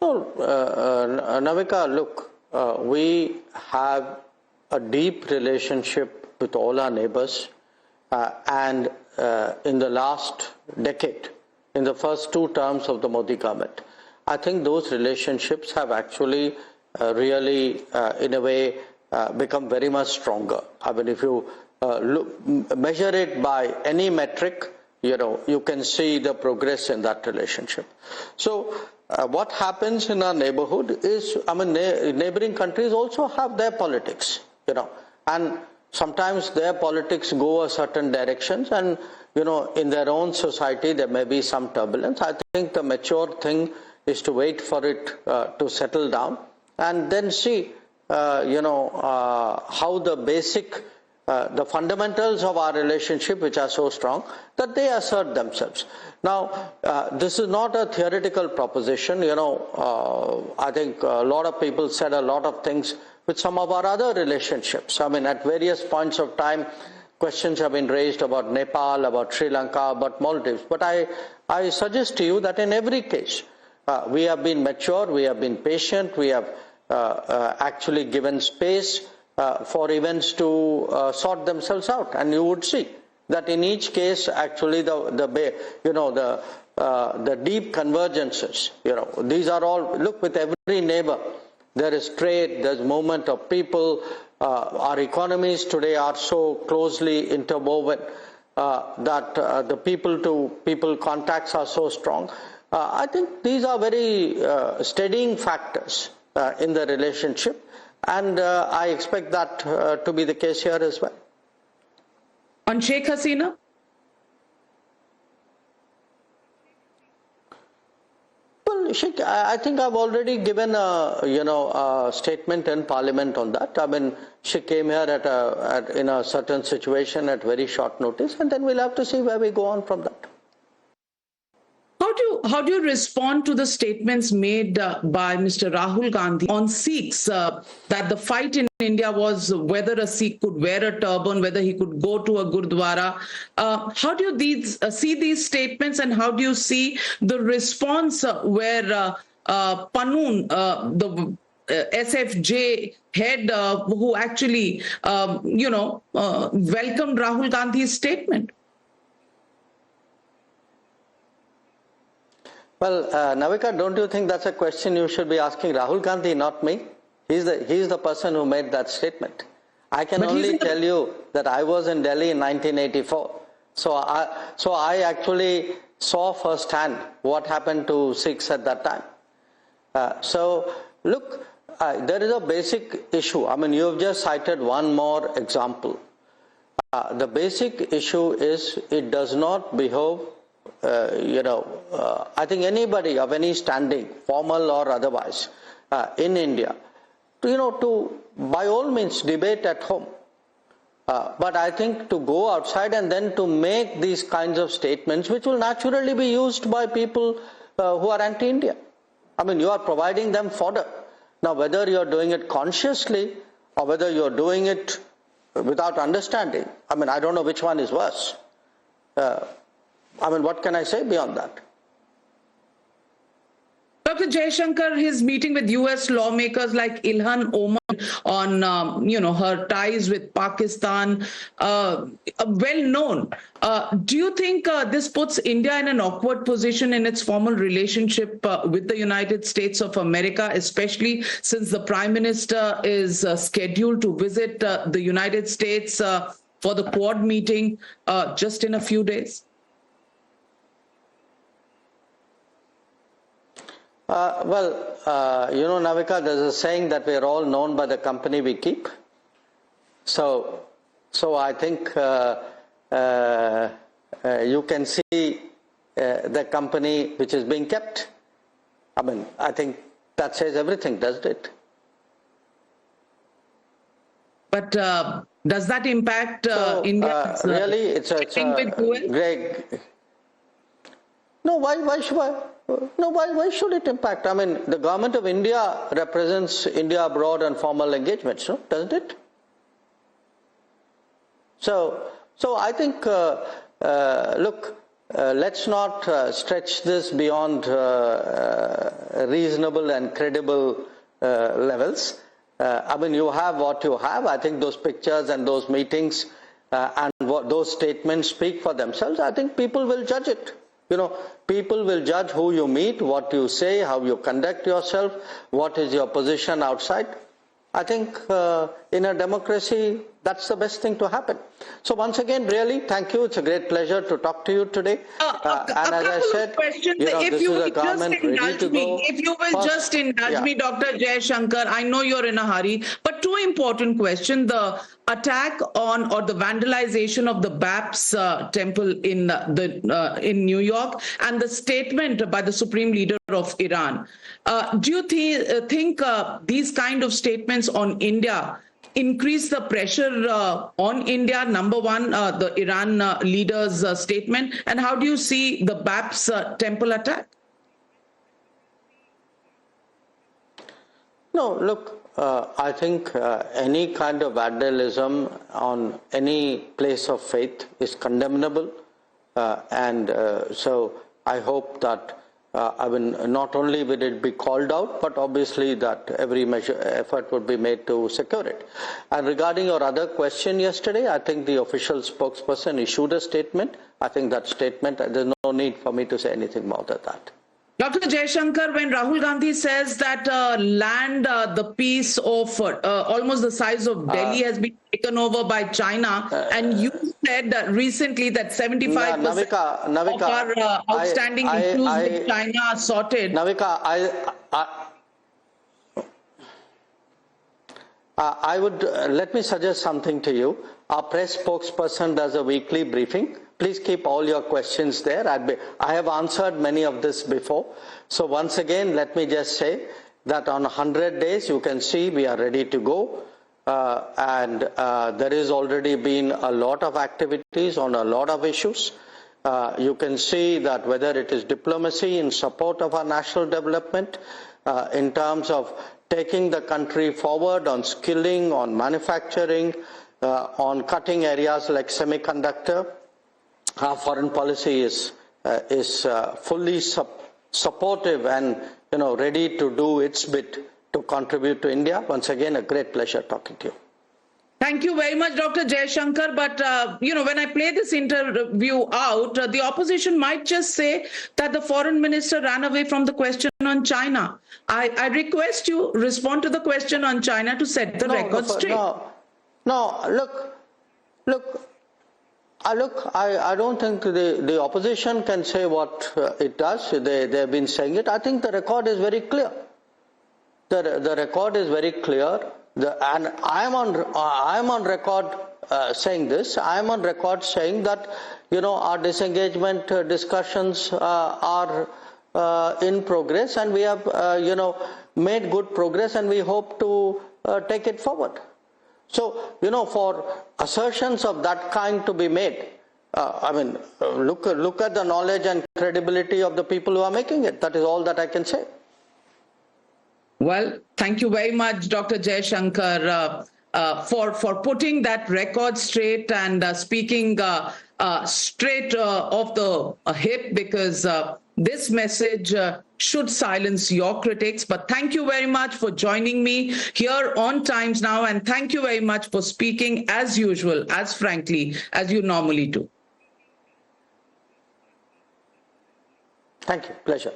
No, Navika, look, we have a deep relationship with all our neighbors, and in the last decade, in the first 2 terms of the Modi government, I think those relationships have actually really, in a way, become very much stronger. I mean, if you measure it by any metric, you can see the progress in that relationship. So what happens in our neighborhood is, I mean, neighboring countries also have their politics, and sometimes their politics go a certain directions, and in their own society there may be some turbulence. I think the mature thing is to wait for it to settle down and then see how the basic the fundamentals of our relationship, which are so strong, that they assert themselves. Now, this is not a theoretical proposition. I think a lot of people said a lot of things with some of our other relationships. I mean, at various points of time, questions have been raised about Nepal, about Sri Lanka, about Maldives. But I suggest to you that in every case, we have been mature, we have been patient, we have actually given space for events to sort themselves out, and you would see that in each case, actually, the deep convergences. These are all. Look, with every neighbor, there is trade, there's movement of people. Our economies today are so closely interwoven that the people-to-people contacts are so strong. I think these are very steadying factors in the relationship. And I expect that to be the case here as well. On Sheikh Hasina? Well, Sheikh, I think I've already given a statement in Parliament on that. I mean, she came here in a certain situation at very short notice, and then we'll have to see where we go on from that. How do you respond to the statements made by Mr. Rahul Gandhi on Sikhs, that the fight in India was whether a Sikh could wear a turban, whether he could go to a Gurdwara? How do you see these statements, and how do you see the response where Panoon, the SFJ head, who actually, welcomed Rahul Gandhi's statement? Well, Navika, don't you think that's a question you should be asking Rahul Gandhi, not me? He's the person who made that statement. I can only tell you that I was in Delhi in 1984. So I actually saw firsthand what happened to Sikhs at that time. So look, there is a basic issue. I mean, you have just cited one more example. The basic issue is it does not behove. I think anybody of any standing, formal or otherwise, in India, to by all means debate at home. But I think to go outside and then to make these kinds of statements, which will naturally be used by people who are anti-India. I mean, you are providing them fodder. Now, whether you are doing it consciously or whether you are doing it without understanding, I mean, I don't know which one is worse. I mean, what can I say beyond that? Dr. Jaishankar, his meeting with US lawmakers like Ilhan Omar on, her ties with Pakistan, well known. Do you think this puts India in an awkward position in its formal relationship with the United States of America, especially since the Prime Minister is scheduled to visit the United States for the Quad meeting just in a few days? Navika, there's a saying that we are all known by the company we keep. So I think you can see the company which is being kept. I mean, I think that says everything, doesn't it? But does that impact India? Really, it's a Greg. No, why should I? No, why should it impact? I mean, the government of India represents India abroad on formal engagements, no? Doesn't it? So I think, look, let's not stretch this beyond reasonable and credible levels. I mean, you have what you have. I think those pictures and those meetings and what those statements speak for themselves. I think people will judge it. People will judge who you meet, what you say, how you conduct yourself, what is your position outside. I think in a democracy, that's the best thing to happen. So once again, really, thank you. It's a great pleasure to talk to you today. And as I said, this is a government ready to go. If you will just indulge me, Dr. Jaishankar, I know you're in a hurry, but two important questions. The attack on or the vandalization of the Baps temple in New York and the statement by the Supreme Leader of Iran. Do you think these kind of statements on India increase the pressure on India? Number one, the Iran leader's statement, and how do you see the Baps temple attack? No, look, I think any kind of vandalism on any place of faith is condemnable, and so I hope that I mean, not only will it be called out, but obviously that every effort would be made to secure it. And regarding your other question yesterday, I think the official spokesperson issued a statement. I think that statement, there's no need for me to say anything more than that. Dr. Jaishankar, when Rahul Gandhi says that land, the piece of almost the size of Delhi has been taken over by China, and you said recently that 75% of our outstanding issues with China are sorted. Navika, I would, let me suggest something to you. Our press spokesperson does a weekly briefing. Please keep all your questions there. I have answered many of this before. So once again, let me just say that on 100 days, you can see we are ready to go. And there is already been a lot of activities on a lot of issues. You can see that whether it is diplomacy in support of our national development, in terms of taking the country forward on skilling, on manufacturing, on cutting areas like semiconductor, our foreign policy is fully supportive and ready to do its bit to contribute to India. Once again, a great pleasure talking to you. Thank you very much, Dr. Jaishankar. But, when I play this interview out, the opposition might just say that the foreign minister ran away from the question on China. I request you respond to the question on China to set the record straight. Look, I don't think the opposition can say what it does. They've been saying it. I think the record is very clear. The record is very clear. And I am on record saying this. I am on record saying that our disengagement discussions are in progress, and we have made good progress, and we hope to take it forward. So for assertions of that kind to be made, I mean, look at the knowledge and credibility of the people who are making it. That is all that I can say. Well, thank you very much, Dr. Jaishankar, for putting that record straight and speaking straight off the hip, because this message should silence your critics. But thank you very much for joining me here on Times Now, and thank you very much for speaking as usual, as frankly as you normally do. Thank you. Pleasure.